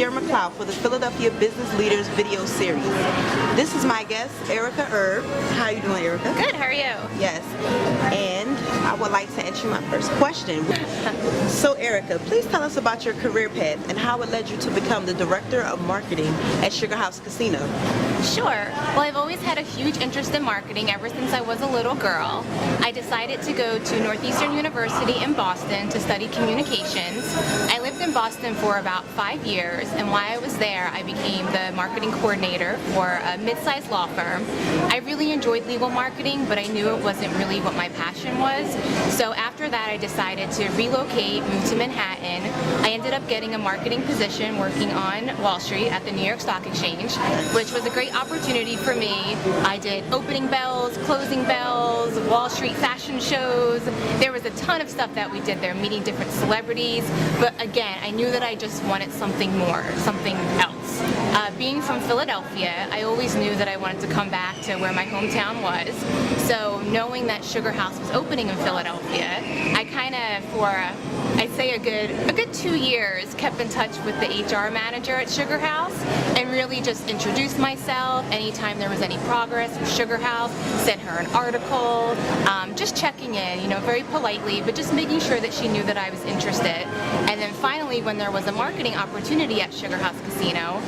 Sierra McLeod for the Philadelphia Business Leaders video series. This is my guest, Erika Herb. How are you doing, Erika? Good, how are you? Yes. And I would like to answer my first question. So, Erika, please tell us about your career path and how it led you to become the Director of Marketing at Sugar House Casino. Sure. Well, I've always had a huge interest in marketing ever since I was a little girl. I decided to go to Northeastern University in Boston to study communications. I lived in Boston for about 5 years, and while I was there, I became the marketing coordinator for a mid-sized law firm. I really enjoyed legal marketing, but I knew it wasn't really what my passion was. So after that, I decided to relocate, move to Manhattan. I ended up getting a marketing position working on Wall Street at the New York Stock Exchange, which was a great opportunity for me. I did opening bells, closing bells, Wall Street fashion shows. There was a ton of stuff that we did there, meeting different celebrities. But again, I knew that I just wanted something more, something else. Being from Philadelphia, I always knew that I wanted to come back to where my hometown was. So knowing that Sugar House was opening in Philadelphia, I kind of, for I'd say a good 2 years, kept in touch with the HR manager at Sugar House and really just introduced myself anytime there was any progress with Sugar House, sent her an article, just checking in, very politely, but just making sure that she knew that I was interested. And then finally, when there was a marketing opportunity at Sugar House Casino,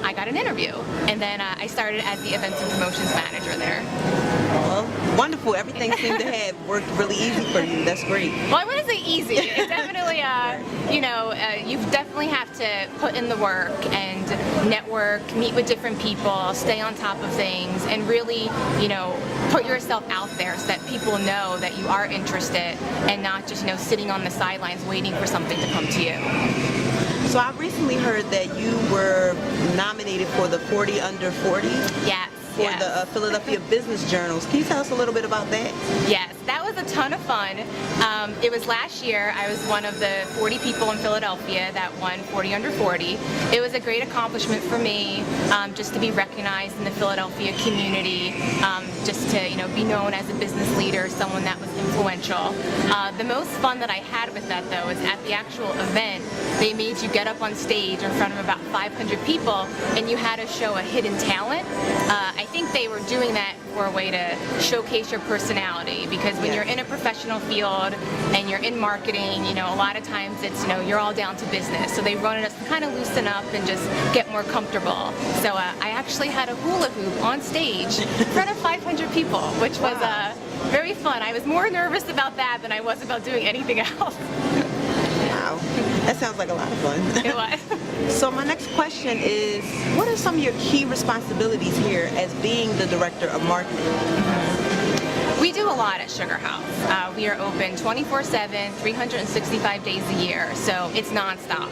I got an interview, and then I started as the events and promotions manager there. Well, wonderful. Everything seemed to have worked really easy for you. That's great. Well, I wouldn't say easy. It definitely, you definitely have to put in the work and network, meet with different people, stay on top of things, and really, put yourself out there so that people know that you are interested and not just, sitting on the sidelines waiting for something to come to you. So I recently heard that you were nominated for the 40 Under 40. Yes. For the Philadelphia Business Journals. Can you tell us a little bit about that? Yes, that was a ton of fun. It was last year. I was one of the 40 people in Philadelphia that won 40 Under 40. It was a great accomplishment for me, just to be recognized in the Philadelphia community, just to be known as a business leader, someone that was influential. The most fun that I had with that, though, is at the actual event, they made you get up on stage in front of about 500 people, and you had to show a hidden talent. I think they were doing that for a way to showcase your personality, because when you're in a professional field and you're in marketing, a lot of times it's, you're all down to business. So they wanted us to kind of loosen up and just get more comfortable. So I actually had a hula hoop on stage in front of 500 people, which was very fun. I was more nervous about that than I was about doing anything else. Wow, that sounds like a lot of fun. It was. So my next question is, what are some of your key responsibilities here as being the Director of Marketing? We do a lot at Sugar House. We are open 24/7, 365 days a year, so it's nonstop.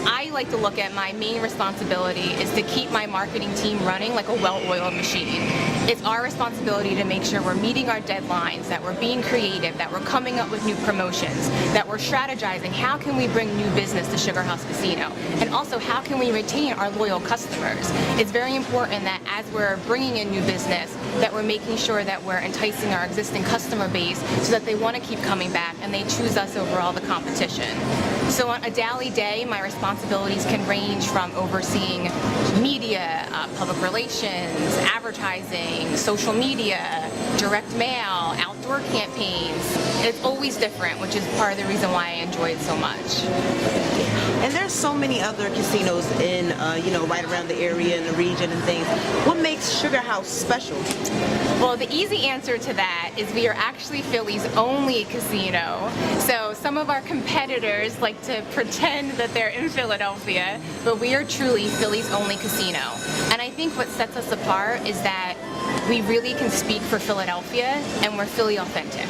I like to look at my main responsibility is to keep my marketing team running like a well-oiled machine. It's our responsibility to make sure we're meeting our deadlines, that we're being creative, that we're coming up with new promotions, that we're strategizing how can we bring new business to Sugar House Casino, and also how can we retain our loyal customers. It's very important that as we're bringing in new business, that we're making sure that we're enticing our existing customer base so that they want to keep coming back and they choose us over all the competition. So on a daily day, my responsibilities can range from overseeing media, public relations, advertising, social media, direct mail, outdoor campaigns. It's always different, which is part of the reason why I enjoy it so much. And there's so many other casinos in, right around the area and the region and things. What makes Sugar House special? Well, the easy answer to that is we are actually Philly's only casino. So some of our competitors like to pretend that they're in Philadelphia, but we are truly Philly's only casino. And I think what sets us apart is that we really can speak for Philadelphia, and we're Philly authentic.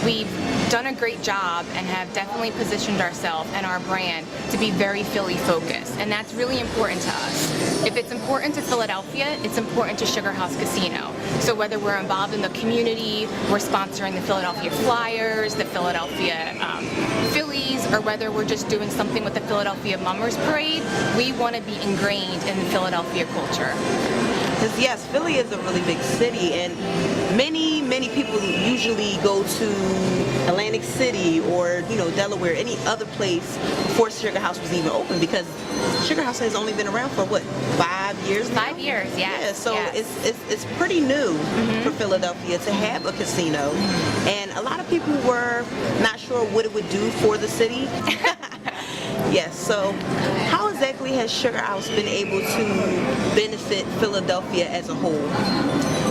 We've done a great job and have definitely positioned ourselves and our brand to be very Philly focused, and that's really important to us. If it's important to Philadelphia, it's important to Sugar House Casino. So whether we're involved in the community, we're sponsoring the Philadelphia Flyers, the Philadelphia Phillies, or whether we're just doing something with the Philadelphia Mummers Parade, we want to be ingrained in the Philadelphia culture. Because yes, Philly is a really big city, and many people usually go to Atlantic City or Delaware, any other place before Sugar House was even open, because Sugar House has only been around for what, 5 years now? 5 years, yes. Yeah, so yes. it's pretty new for Philadelphia to have a casino, and a lot of people were not sure what it would do for the city. Yes, so how exactly has Sugar House been able to benefit Philadelphia as a whole?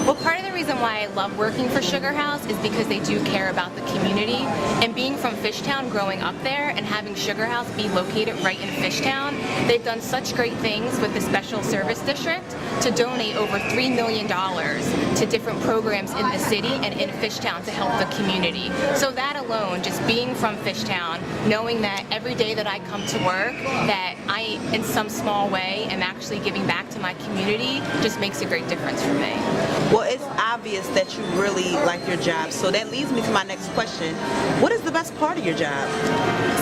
Well, part of the reason why I love working for Sugar House is because they do care about the community. And being from Fishtown, growing up there, and having Sugar House be located right in Fishtown, they've done such great things with the Special Service District to donate over $3 million to different programs in the city and in Fishtown to help the community. So that alone, just being from Fishtown, knowing that every day that I come to work, that I, in some small way, am actually giving back to my community, just makes a great difference for me. Well, it's obvious that you really like your job, so that leads me to my next question. What is the best part of your job?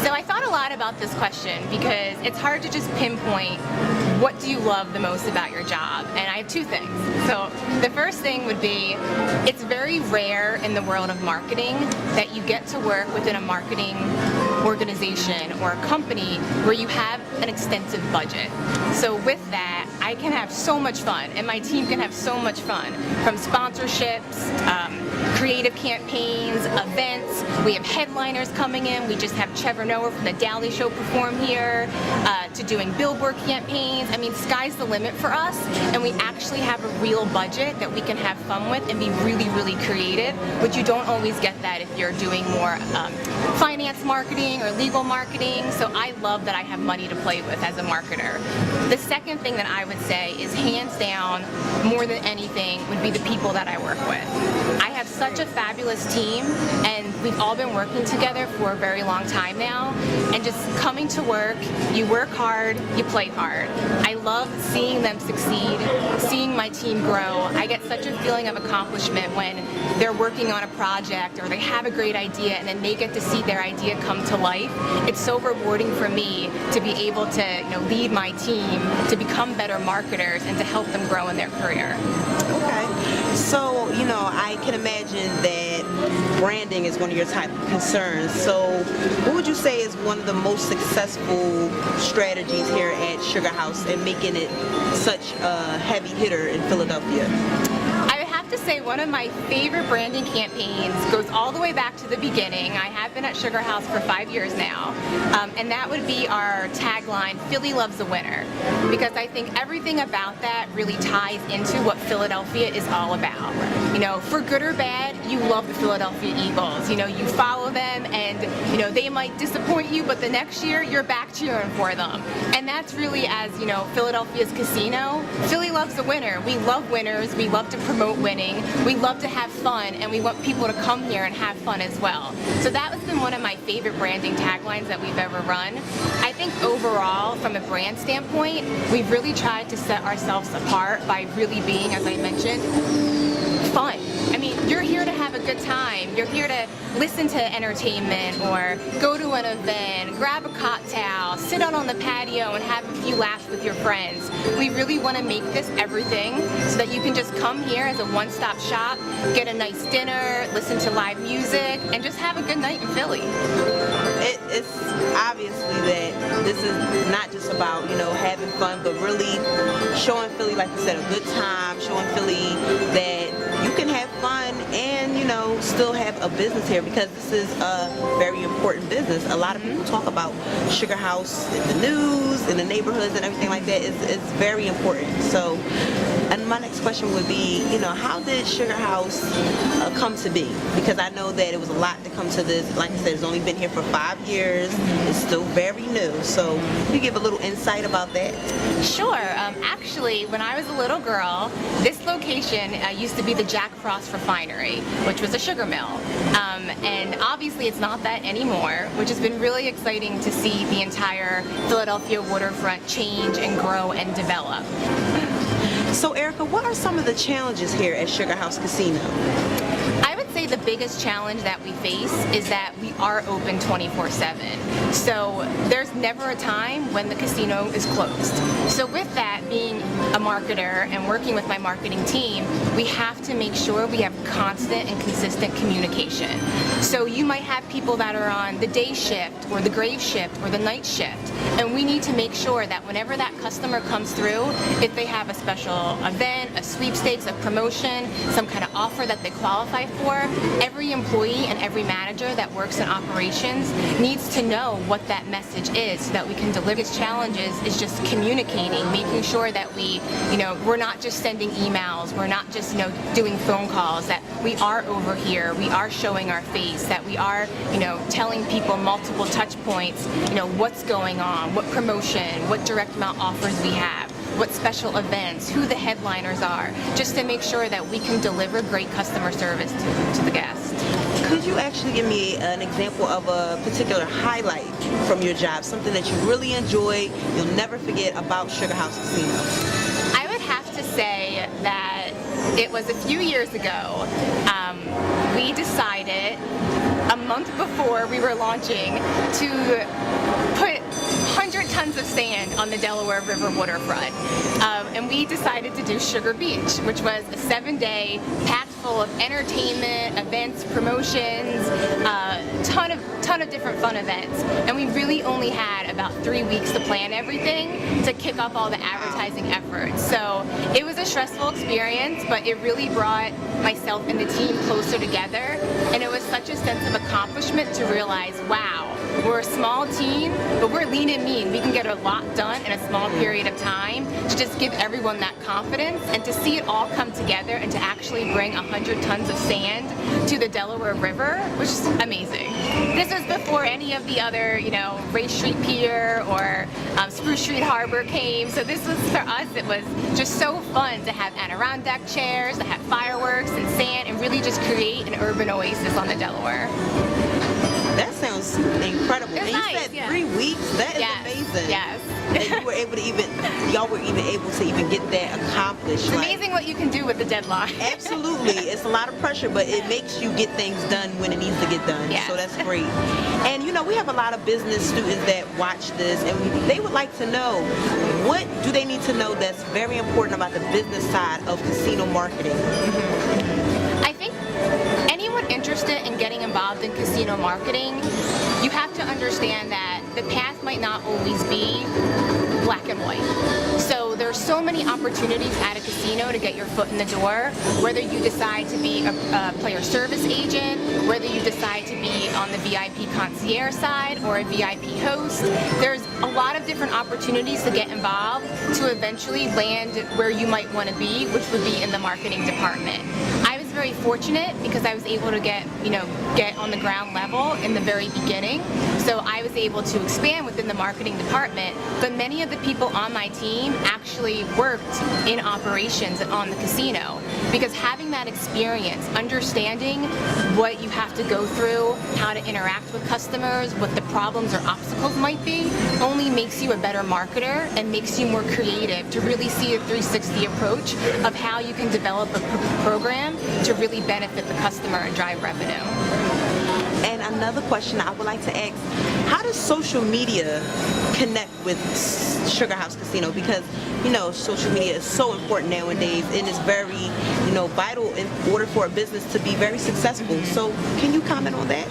So I thought a lot about this question because it's hard to just pinpoint what do you love the most about your job, and I have two things. So the first thing would be, it's very rare in the world of marketing that you get to work within a marketing organization or a company where you have an extensive budget. So with that, I can have so much fun, and my team can have so much fun, from sponsorships, creative campaigns, events. We have headliners coming in. We just have Trevor Noah from The Daily Show perform here, to doing billboard campaigns. I mean, sky's the limit for us, and we actually have a real budget that we can have fun with and be really, really creative, which you don't always get that if you're doing more finance marketing or legal marketing. So I love that I have money to play with as a marketer. The second thing that I would say is, hands down, more than anything, would be the people that I work with. I have such a fabulous team, and we've all been working together for a very long time now, and just coming to work, you work hard, you play hard. I love seeing them succeed, seeing my team grow. I get such a feeling of accomplishment when they're working on a project or they have a great idea and then they get to see their idea come to life. It's so rewarding for me to be able to lead my team to become better marketers and to help them grow in their career. Okay. So, I can imagine that branding is one of your type of concerns. So, what would you say is one of the most successful strategies here at Sugar House in making it such a heavy hitter in Philadelphia? I would have to say one of my favorite branding campaigns goes all the way back to the beginning. I have been at Sugar House for 5 years now, and that would be our tagline, "Philly loves a winner," because I think everything about that really ties into what Philadelphia is all about. For good or bad, you love the Philadelphia Eagles. You follow them, and they might disappoint you, but the next year you're back cheering for them. And that's really, as Philadelphia's casino, Philly loves a winner. We love winners. We love to promote winning. We love to have fun, and we want people to come here and have fun as well. So that has been one of my favorite branding taglines that we've ever run. I think overall, from a brand standpoint, we've really tried to set ourselves apart by really being, as I mentioned, fun. I mean, you're here to have a good time. You're here to listen to entertainment or go to an event, grab a cocktail, sit out on the patio and have a few laughs with your friends. We really want to make this everything so that you can just come here as a one-stop shop, get a nice dinner, listen to live music, and just have a good night in Philly. It's obviously that this is not just about, having fun, but really showing Philly, like you said, a good time, showing Philly that you can have fun and, still have a business here, because this is a very important business. A lot of people talk about Sugar House in the news, in the neighborhoods and everything like that. It's very important. So, and my next question would be, how did Sugar House come to be? Because I know that it was a lot to come to this. Like I said, it's only been here for 5 years. It's still very new. So, can you give a little insight about that? Sure. Actually, when I was a little girl, this location used to be the Jack Frost Refinery, which was a sugar mill. And obviously it's not that anymore, which has been really exciting to see the entire Philadelphia waterfront change and grow and develop. So Erika, what are some of the challenges here at Sugar House Casino? I would say the biggest challenge that we face is that we are open 24/7. So there's never a time when the casino is closed. So with that being a marketer and working with my marketing team, we have to make sure we have constant and consistent communication. So you might have people that are on the day shift or the grave shift or the night shift, and we need to make sure that whenever that customer comes through, if they have a special event, a sweepstakes, a promotion, some kind of offer that they qualify for, every employee and every manager that works in operations needs to know what that message is so that we can deliver. Its challenges is just communicating, making sure that we're not just sending emails, we're not just, doing phone calls, that we are over here, we are showing our face, that we are, telling people multiple touch points, what's going on, what promotion, what direct amount offers we have, what special events, who the headliners are, just to make sure that we can deliver great customer service to the guest. Could you actually give me an example of a particular highlight from your job, something that you really enjoy, you'll never forget about Sugar House Casino? I would have to say that it was a few years ago. We decided a month before we were launching to put 100 tons of sand on the Delaware River waterfront. And we decided to do Sugar Beach, which was a 7-day packed full of entertainment, events, promotions, ton of different fun events. And we really only had about 3 weeks to plan everything to kick off all the advertising efforts. So it was a stressful experience, but it really brought myself and the team closer together. And it was such a sense of accomplishment to realize, wow, we're a small team, but we're lean and mean. We can get a lot done in a small period of time, to just give everyone that confidence and to see it all come together and to actually bring 100 tons of sand to the Delaware River, which is amazing. This was before any of the other, Ray Street Pier or Spruce Street Harbor came. So this was, for us, it was just so fun to have Adirondack chairs, to have fireworks and sand, and really just create an urban oasis on the Delaware. That sounds incredible. And nice, you said yeah. 3 weeks? That is amazing. Yes. That you were able to y'all were even able to even get that accomplished. It's amazing what you can do with the deadline. Absolutely. It's a lot of pressure, but it makes you get things done when it needs to get done. Yes. So that's great. And we have a lot of business students that watch this, and they would like to know, what do they need to know that's very important about the business side of casino marketing? I think anyone interested in getting involved in casino marketing, you have to understand that the path might not always be black and white. So there's so many opportunities at a casino to get your foot in the door, whether you decide to be a player service agent, whether you decide to be on the VIP concierge side or a VIP host. There's a lot of different opportunities to get involved to eventually land where you might want to be, which would be in the marketing department. I was very fortunate because I was able to get on the ground level in the very beginning. So I was able to expand within the marketing department, but many of the people on my team actually worked in operations on the casino, because having that experience, understanding what you have to go through, how to interact with customers, what the problems or obstacles might be, only makes you a better marketer and makes you more creative to really see a 360 approach of how you can develop a program to really benefit the customer and drive revenue. And another question I would like to ask, how does social media connect with Sugar House Casino? Because, social media is so important nowadays and it's very, vital in order for a business to be very successful. So can you comment on that?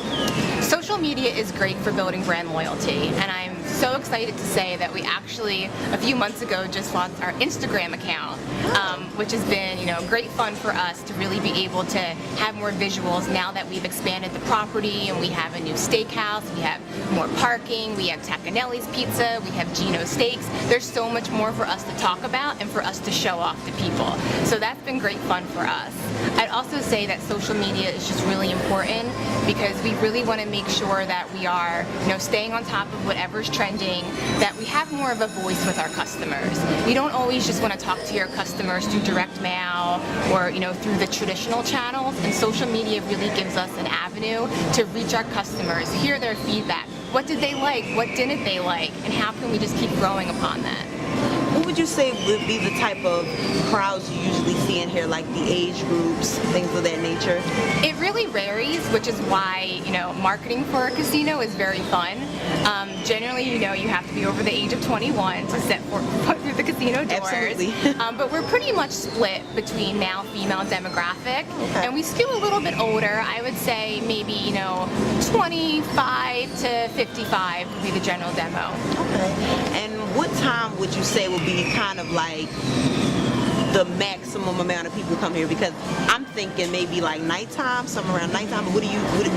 Social media is great for building brand loyalty, and I'm so excited to say that we actually, a few months ago, just launched our Instagram account, which has been, great fun for us to really be able to have more visuals now that we've expanded the property and we have a new steakhouse, we have more parking, we have Tacanelli's Pizza, we have Gino's Steaks. There's so much more for us to talk about and for us to show off to people. So that's been great fun for us. I'd also say that social media is just really important because we really want to make sure that we are, staying on top of whatever's trending, that we have more of a voice with our customers. You don't always just want to talk to your customers through direct mail or, through the traditional channels, and social media really gives us an avenue to reach our customers, hear their feedback. What did they like? What didn't they like? And how can we just keep growing upon that? What would you say would be the type of crowds you usually see in here, like the age groups, things of that nature? It really varies, which is why, marketing for a casino is very fun. Generally, you know, you have to be over the age of 21 to set foot through the casino doors. Absolutely. But we're pretty much split between male-female demographic, and we skew a little bit older. I would say maybe, you know, 25 to 55 would be the general demo. Okay. And what time would you say would be kind of like the maximum amount of people come here? Because I'm thinking maybe like nighttime, somewhere around nighttime. But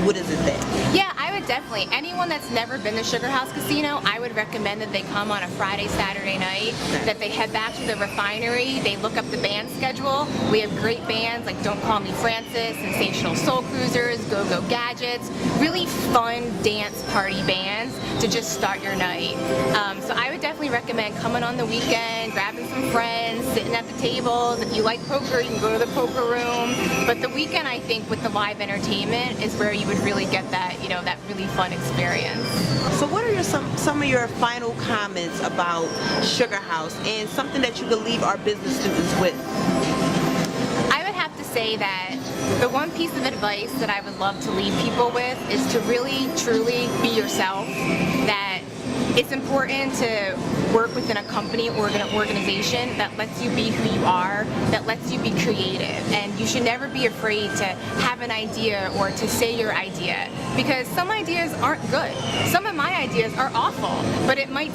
what is it then? Yeah, I would definitely. Anyone that's never been to Sugar House Casino, I would recommend that they come on a Friday, Saturday night, that they head back to the refinery, they look up the band schedule. We have great bands like Don't Call Me Francis, Sensational Soul Cruisers, Go Go Gadgets, really fun dance party bands to just start your night. So I would definitely recommend coming on the weekend, grabbing some friends, sitting at the tables. If you like poker, you can go to the poker room. But the weekend, I think, with the live entertainment is where you would really get that, you know, that really fun experience. So what are some of your final comments about Sugar House and something that you could leave our business students with? I would have to say that the one piece of advice that I would love to leave people with is to really, truly be yourself. That it's important to work within a company or an organization that lets you be who you are, that lets you be creative. And you should never be afraid to have an idea or to say your idea, because some ideas aren't good. Some of my ideas are awful, but it might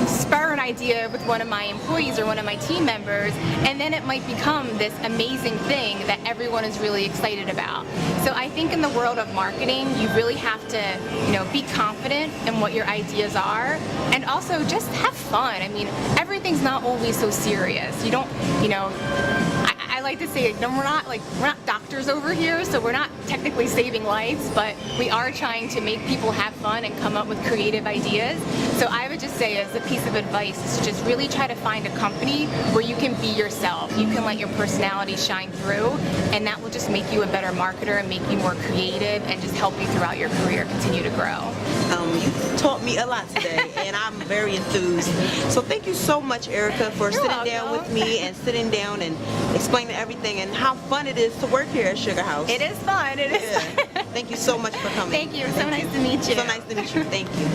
spur an idea with one of my employees or one of my team members, and then it might become this amazing thing that everyone is really excited about. So I think in the world of marketing, you really have to, you know, be confident in what your ideas are, and also just have fun. I mean, everything's not always so serious. You don't, you know, I like to say, no, we're not doctors over here, so we're not technically saving lives, but we are trying to make people have fun and come up with creative ideas. So I would just say, as a piece of advice, is to just really try to find a company where you can be yourself. You can let your personality shine through, and that will just make you a better marketer and make you more creative and just help you throughout your career continue to grow. You taught me a lot today, and I'm very enthused. So thank you so much, Erika, for sitting down with me and sitting down and explaining everything and how fun it is to work here at Sugar House. It is fun. It is fun. Thank you so much for coming. Thank you. It was so nice to meet you. So nice to meet you. Thank you.